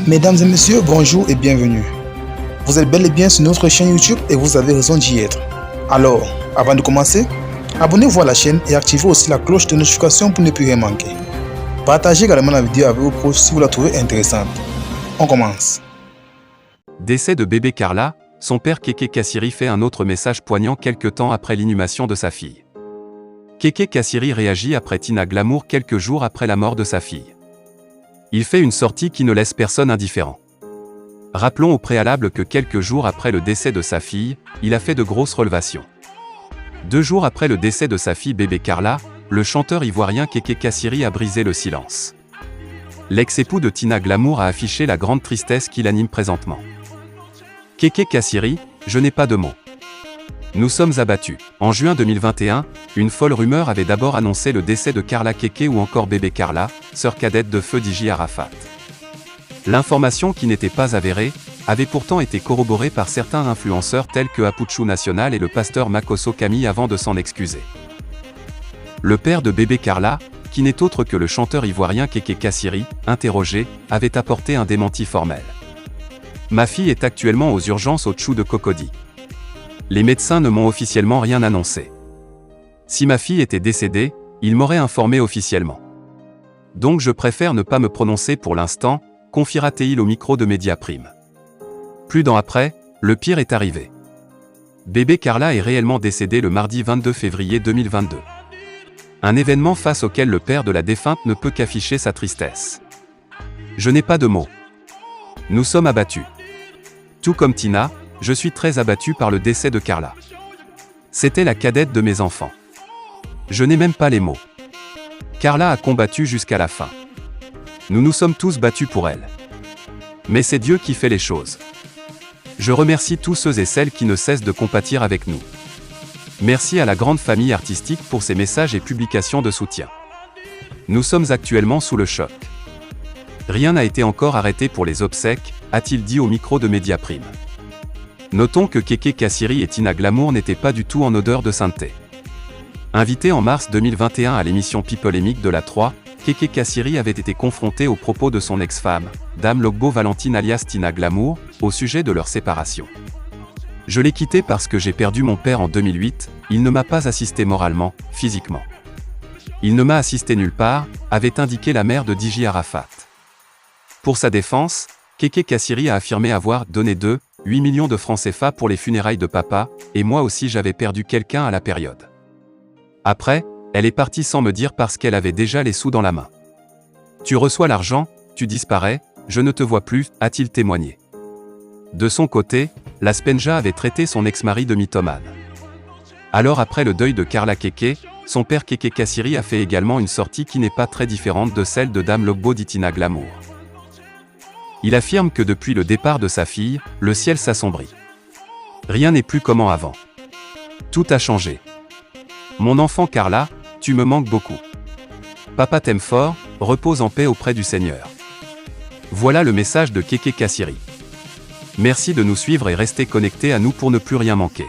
Mesdames et messieurs, bonjour et bienvenue. Vous êtes bel et bien sur notre chaîne YouTube et vous avez raison d'y être. Alors, avant de commencer, abonnez-vous à la chaîne et activez aussi la cloche de notification pour ne plus rien manquer. Partagez également la vidéo avec vos proches si vous la trouvez intéressante. On commence. Décès de bébé Carla, son père Kéké Kassiri fait un autre message poignant quelque temps après l'inhumation de sa fille. Kéké Kassiri réagit après Tina Glamour quelques jours après la mort de sa fille. Il fait une sortie qui ne laisse personne indifférent. Rappelons au préalable que quelques jours après le décès de sa fille, il a fait de grosses relevations. 2 jours après le décès de sa fille bébé Carla, le chanteur ivoirien Kéké Kassiri a brisé le silence. L'ex-époux de Tina Glamour a affiché la grande tristesse qui l'anime présentement. Kéké Kassiri, je n'ai pas de mots. Nous sommes abattus. En juin 2021, une folle rumeur avait d'abord annoncé le décès de Carla Kéké ou encore bébé Carla, sœur cadette de feu Dji Arafat. L'information qui n'était pas avérée, avait pourtant été corroborée par certains influenceurs tels que Apuchou National et le pasteur Makosso Camille avant de s'en excuser. Le père de bébé Carla, qui n'est autre que le chanteur ivoirien Kéké Kassiri, interrogé, avait apporté un démenti formel. Ma fille est actuellement aux urgences au Tchou de Cocody. Les médecins ne m'ont officiellement rien annoncé. Si ma fille était décédée, ils m'auraient informé officiellement. Donc je préfère ne pas me prononcer pour l'instant, confiera-t-il au micro de Mediaprime. Plus d'un après, le pire est arrivé. Bébé Carla est réellement décédée le mardi 22 février 2022. Un événement face auquel le père de la défunte ne peut qu'afficher sa tristesse. Je n'ai pas de mots. Nous sommes abattus. Tout comme Tina, je suis très abattu par le décès de Carla. C'était la cadette de mes enfants. Je n'ai même pas les mots. Carla a combattu jusqu'à la fin. Nous nous sommes tous battus pour elle. Mais c'est Dieu qui fait les choses. Je remercie tous ceux et celles qui ne cessent de compatir avec nous. Merci à la grande famille artistique pour ses messages et publications de soutien. Nous sommes actuellement sous le choc. Rien n'a été encore arrêté pour les obsèques, a-t-il dit au micro de Mediaprime. Notons que Kéké Kassiri et Tina Glamour n'étaient pas du tout en odeur de sainteté. Invité en mars 2021 à l'émission Pipolémique de la 3, Kéké Kassiri avait été confronté aux propos de son ex-femme, Dame Logbo Valentine alias Tina Glamour, au sujet de leur séparation. Je l'ai quitté parce que j'ai perdu mon père en 2008, il ne m'a pas assisté moralement, physiquement. Il ne m'a assisté nulle part, avait indiqué la mère de Dji Arafat. Pour sa défense, Kéké Kassiri a affirmé avoir donné 8 millions de francs CFA pour les funérailles de papa, et moi aussi j'avais perdu quelqu'un à la période. Après, elle est partie sans me dire parce qu'elle avait déjà les sous dans la main. Tu reçois l'argent, tu disparais, je ne te vois plus, a-t-il témoigné. De son côté, la Spenja avait traité son ex-mari de mythomane. Alors après le deuil de Carla Kéké, son père Kéké Kassiri a fait également une sortie qui n'est pas très différente de celle de Dame Logbo dit Tina Glamour. Il affirme que depuis le départ de sa fille, le ciel s'assombrit. Rien n'est plus comme avant. Tout a changé. Mon enfant Carla, tu me manques beaucoup. Papa t'aime fort, repose en paix auprès du Seigneur. Voilà le message de Kéké Kassiri. Merci de nous suivre et restez connectés à nous pour ne plus rien manquer.